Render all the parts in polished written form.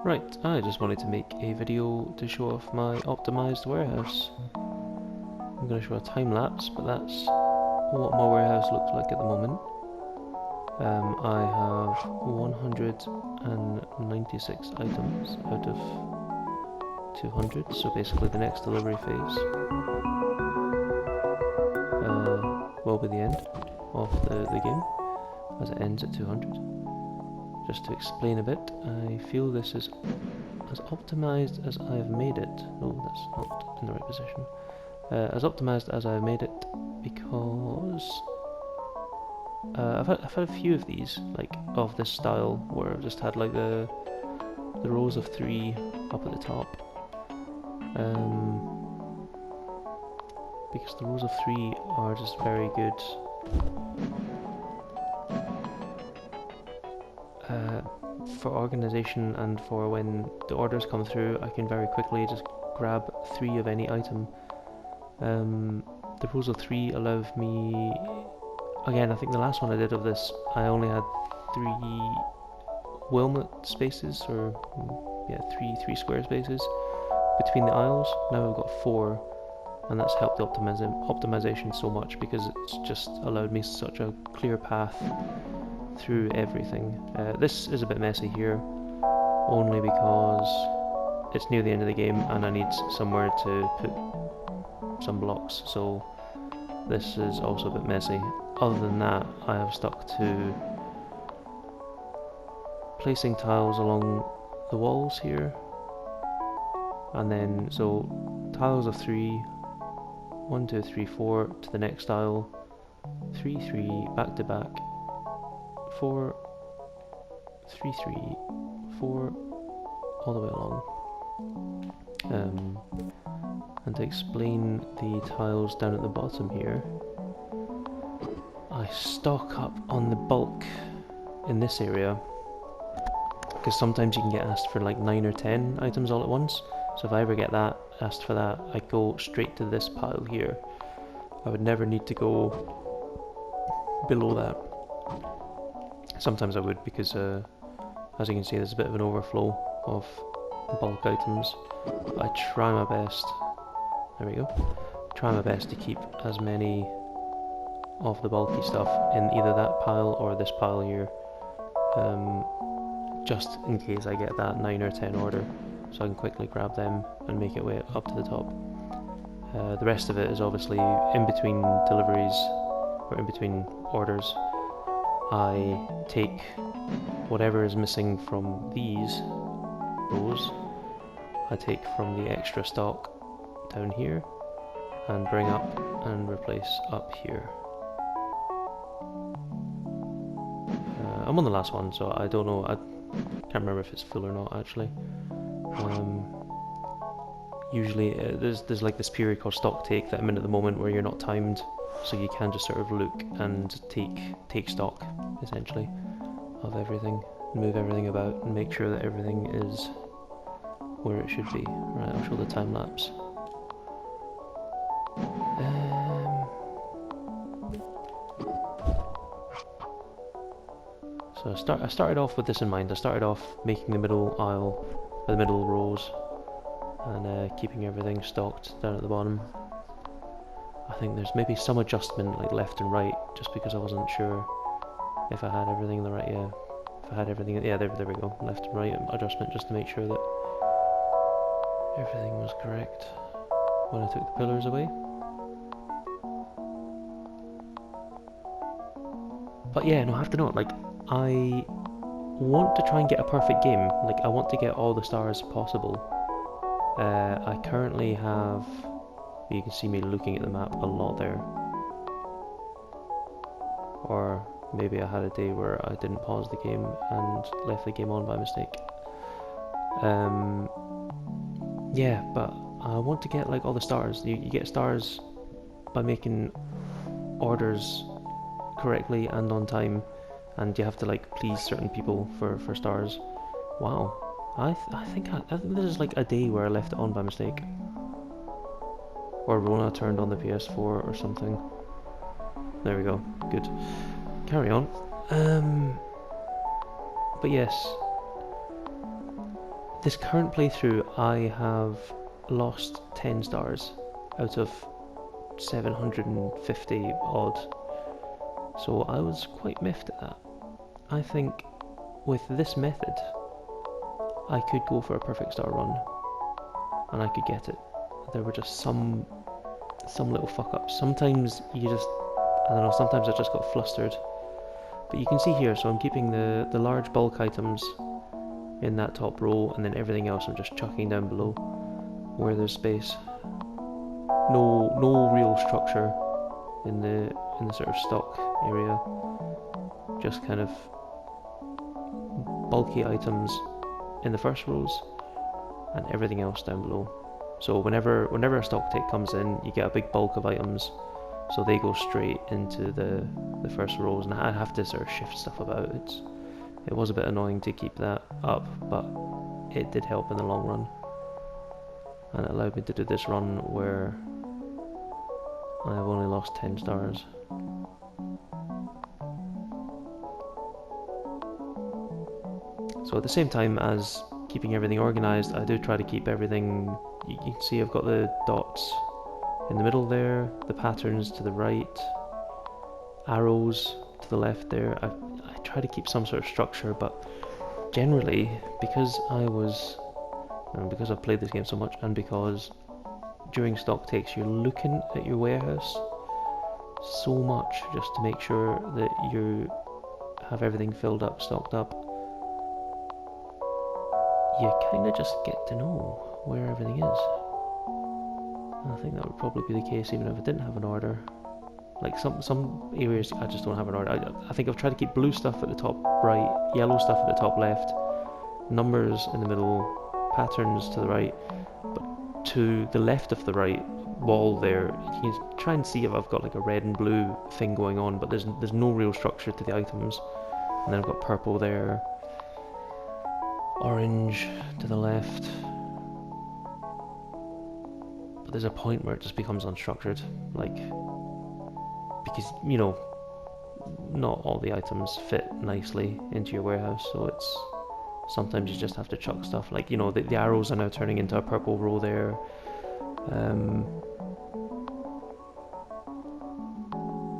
Right, I just wanted to make a video to show off my optimized warehouse. I'm going to show a time lapse, but that's what my warehouse looks like at the moment. I have 196 items out of 200, so basically the next delivery phase will be the end of the game, as it ends at 200. Just to explain a bit, I feel this is as optimized as I've made it. No, that's not in the right position. As optimized as I've made it because I've had a few of these, like of this style, where I've just had like the rows of 3 up at the top. Because the rows of 3 are just very good. For organization, and for when the orders come through, I can very quickly just grab 3 of any item. The rows of 3 allow me, again, I think the last one I did of this, I only had 3 Wilmot spaces, or yeah, three square spaces between the aisles. Now I've got 4, and that's helped the optimization so much, because it's just allowed me such a clear path through everything. This is a bit messy here, only because it's near the end of the game and I need somewhere to put some blocks, so this is also a bit messy. Other than that, I have stuck to placing tiles along the walls here, and then so tiles of 3, 1, 2, 3, 4 to the next tile, 3, 3 back to back, 4, 3, 3, 4, all the way along. And to explain the tiles down at the bottom here, I stock up on the bulk in this area, because sometimes you can get asked for like 9 or 10 items all at once. So if I ever get asked for that, I go straight to this pile here. I would never need to go below that. Sometimes I would, because as you can see, there's a bit of an overflow of bulk items. But I try my best, there we go, try my best to keep as many of the bulky stuff in either that pile or this pile here, just in case I get that 9 or 10 order, so I can quickly grab them and make it way up to the top. The rest of it is obviously in between deliveries, or in between orders. I take whatever is missing from these rows, I take from the extra stock down here and bring up and replace up here. I'm on the last one, so I don't know, I can't remember if it's full or not actually. Usually there's like this period called stock take that I'm in at the moment, where you're not timed, so you can just sort of look and take stock essentially of everything, move everything about and make sure that everything is where it should be. Right, I'll show the time lapse. So I started off with this in mind. I started off making the middle aisle, the middle rows, and keeping everything stocked down at the bottom. I think there's maybe some adjustment like left and right, just because I wasn't sure if I had everything in the right, yeah, if I had everything, yeah, there we go, left and right adjustment, just to make sure that everything was correct when I took the pillars away. But yeah, no, I have to note, like, I want to try and get a perfect game. Like, I want to get all the stars possible. I currently have, you can see me looking at the map a lot there. Or maybe I had a day where I didn't pause the game and left the game on by mistake. Yeah, but I want to get like all the stars. You get stars by making orders correctly and on time, and you have to like please certain people for stars. Wow, I think this is like a day where I left it on by mistake, or Rona turned on the PS4 or something. There we go, good. Carry on. But yes, this current playthrough I have lost 10 stars out of 750 odd, so I was quite miffed at that. I think with this method I could go for a perfect star run and I could get it. There were just some little fuck ups. Sometimes you just, I don't know, sometimes I just got flustered. But you can see here, so I'm keeping the large bulk items in that top row, and then everything else I'm just chucking down below where there's space. No real structure in the sort of stock area. Just kind of bulky items in the first rows and everything else down below. So whenever a stock take comes in, you get a big bulk of items, so they go straight into the first rows, and I have to sort of shift stuff about. It was a bit annoying to keep that up, but it did help in the long run, and it allowed me to do this run where I have only lost 10 stars. So at the same time as keeping everything organised, I do try to keep everything. You can see I've got the dots in the middle there, the patterns to the right, arrows to the left there. I try to keep some sort of structure, but generally, because I've played this game so much, and because during stock takes you're looking at your warehouse so much just to make sure that you have everything filled up, stocked up, you kind of just get to know where everything is. And I think that would probably be the case even if I didn't have an order. Like some areas I just don't have an order. I think I've tried to keep blue stuff at the top right, yellow stuff at the top left, numbers in the middle, patterns to the right, but to the left of the right wall there, you can try and see if I've got like a red and blue thing going on, but there's no real structure to the items. And then I've got purple there, orange to the left, but there's a point where it just becomes unstructured, like, because, you know, not all the items fit nicely into your warehouse, so it's, sometimes you just have to chuck stuff, like, you know, the arrows are now turning into a purple row there.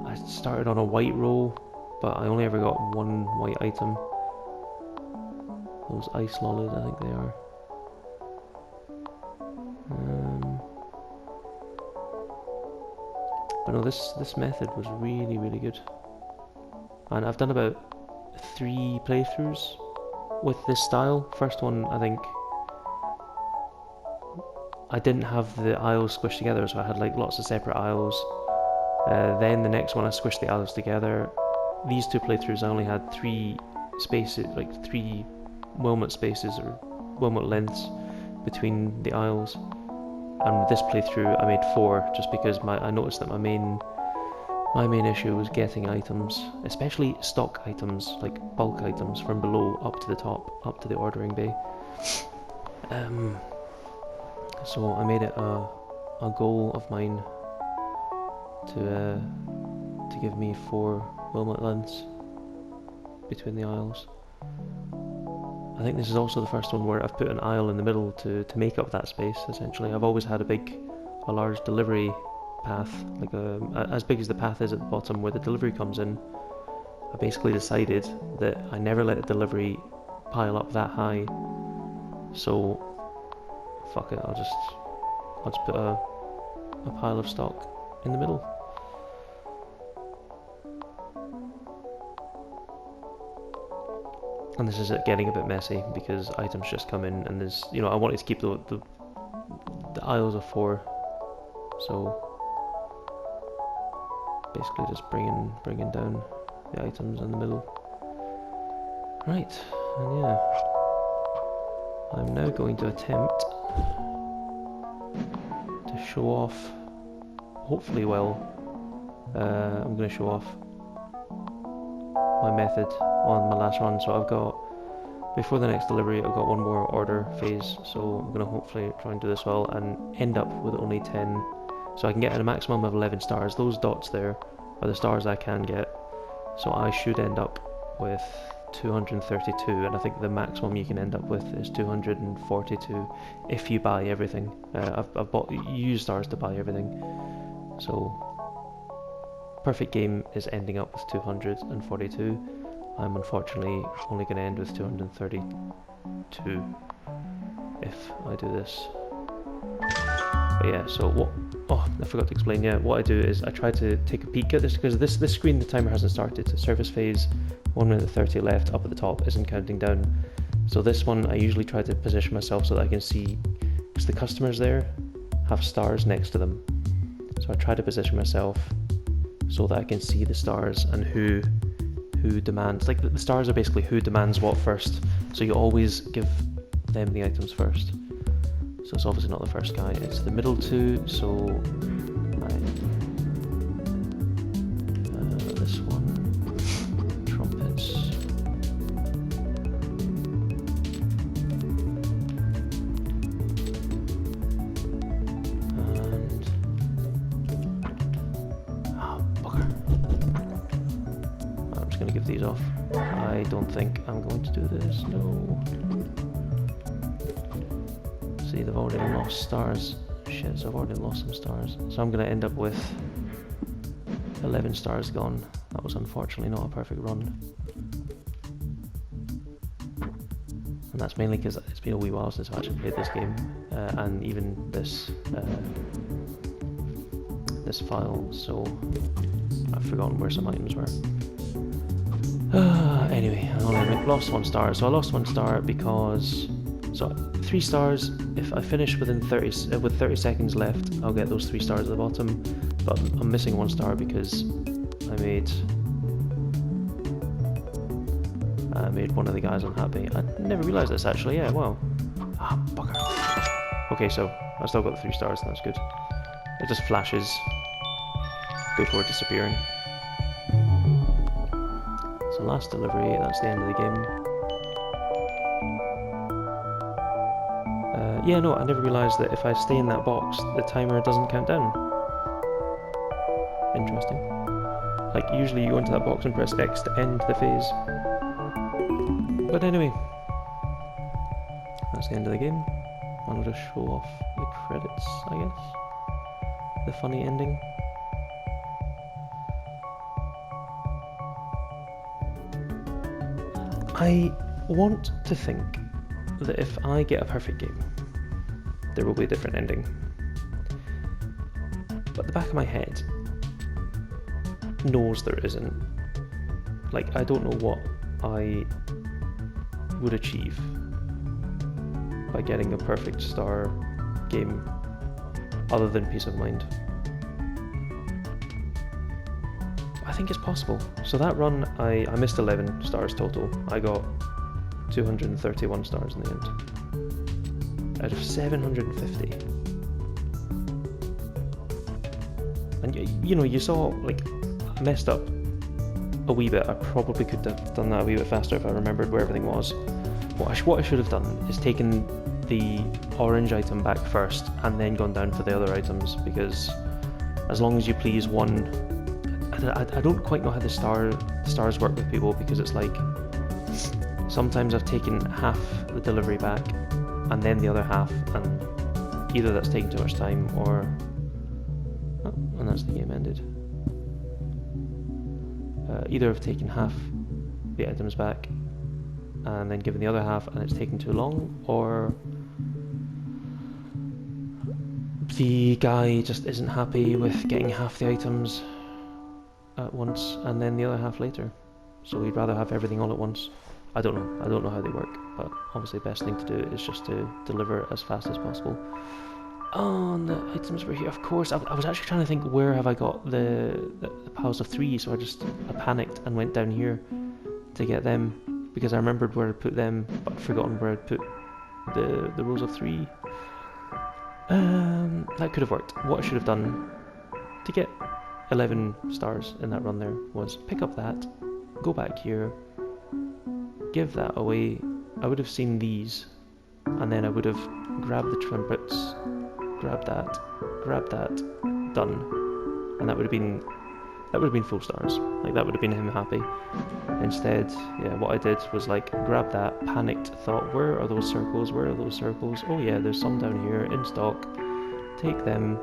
I started on a white row, but I only ever got one white item. Those ice lollies, I think they are. But no, this method was really, really good. And I've done about 3 playthroughs with this style. First one, I think, I didn't have the aisles squished together, so I had like lots of separate aisles. Then the next one I squished the aisles together. These 2 playthroughs I only had 3 spaces, like 3 Wilmot spaces or Wilmot lengths between the aisles. And with this playthrough I made 4, just because I noticed that my main issue was getting items, especially stock items, like bulk items, from below up to the top, up to the ordering bay. So I made it a goal of mine to give me 4 Wilmot lengths between the aisles. I think this is also the first one where I've put an aisle in the middle to make up that space, essentially. I've always had a large delivery path, like as big as the path is at the bottom where the delivery comes in. I basically decided that I never let a delivery pile up that high, so fuck it, I'll just put a pile of stock in the middle. And this is it getting a bit messy because items just come in, and there's, you know, I wanted to keep the aisles of 4, so basically just bringing down the items in the middle. Right, and yeah, I'm now going to attempt to show off, hopefully well, I'm going to show off my method on my last run. So I've got, before the next delivery, I've got one more order phase, so I'm going to hopefully try and do this well and end up with only 10, so I can get a maximum of 11 stars. Those dots there are the stars I can get, so I should end up with 232, and I think the maximum you can end up with is 242 if you buy everything. I've bought, you use stars to buy everything, so perfect game is ending up with 242. I'm unfortunately only going to end with 232 if I do this. But yeah, so what, oh, I forgot to explain, yeah, what I do is I try to take a peek at this, because this screen, the timer hasn't started. Surface phase, 1 minute 30 left, up at the top, isn't counting down. So this one, I usually try to position myself so that I can see, because the customers there have stars next to them. So I try to position myself so that I can see the stars and who demands, like the stars are basically who demands what first. So you always give them the items first. So it's obviously not the first guy, it's the middle two, so this one, trumpets. And, bugger. I'm just going to give these off. I don't think I'm going to do this, no. See, they've already lost stars. Shit, so I've already lost some stars. So I'm going to end up with 11 stars gone. That was unfortunately not a perfect run. And that's mainly because it's been a wee while since I've actually played this game. And even this this file, so I've forgotten where some items were. Anyway, I only lost 1 star. So I lost 1 star because... So 3 stars, if I finish within 30 seconds left, I'll get those 3 stars at the bottom. But I'm missing 1 star because I made one of the guys unhappy. I never realised this actually, yeah, wow. Ah, bugger. Okay, so I still got the 3 stars, and that's good. It just flashes before disappearing. So last delivery, that's the end of the game. Yeah, no, I never realised that if I stay in that box, the timer doesn't count down. Interesting. Like, usually you go into that box and press X to end the phase. But anyway, that's the end of the game. I'll just show off the credits, I guess. The funny ending. I want to think that if I get a perfect game, there will be a different ending. But the back of my head knows there isn't. Like, I don't know what I would achieve by getting a perfect star game other than peace of mind. I think it's possible. So that run, I missed 11 stars total. I got 231 stars in the end. Out of 750. And you know, you saw, like, I messed up a wee bit. I probably could have done that a wee bit faster if I remembered where everything was. What I should have done is taken the orange item back first and then gone down for the other items, because as long as you please one... I don't quite know how the stars work with people, because it's like sometimes I've taken half the delivery back and then the other half, and either that's taking too much time or... Oh, and that's the game ended. Either I've taken half the items back and then given the other half and it's taken too long, or the guy just isn't happy with getting half the items at once and then the other half later, so he'd rather have everything all at once. I don't know how they work, but obviously the best thing to do is just to deliver it as fast as possible. Oh, and the items were here, of course. I was actually trying to think, where have I got the piles of 3, so I panicked and went down here to get them, because I remembered where I'd put them, but I'd forgotten where I'd put the rows of 3. That could have worked. What I should have done to get 11 stars in that run there was pick up that, go back here, give that away. I would have seen these, and then I would have grabbed the trumpets, grabbed that, done, and that would have been That would have been full stars. Like, that would have been him happy. Instead, yeah, what I did was like grab that, panicked, thought, where are those circles? Where are those circles? Oh yeah, there's some down here in stock. Take them.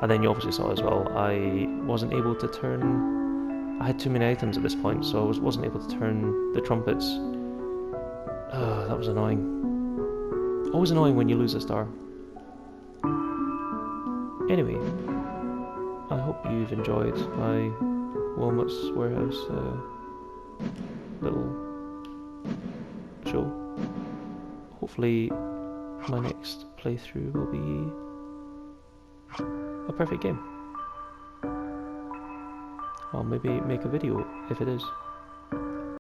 And then you obviously saw as well, I wasn't able to turn... I had too many items at this point, so I wasn't able to turn the trumpets. That was annoying. Always annoying when you lose a star. Anyway, I hope you've enjoyed my Wilmot's Warehouse little show. Hopefully my next playthrough will be a perfect game. I'll maybe make a video if it is.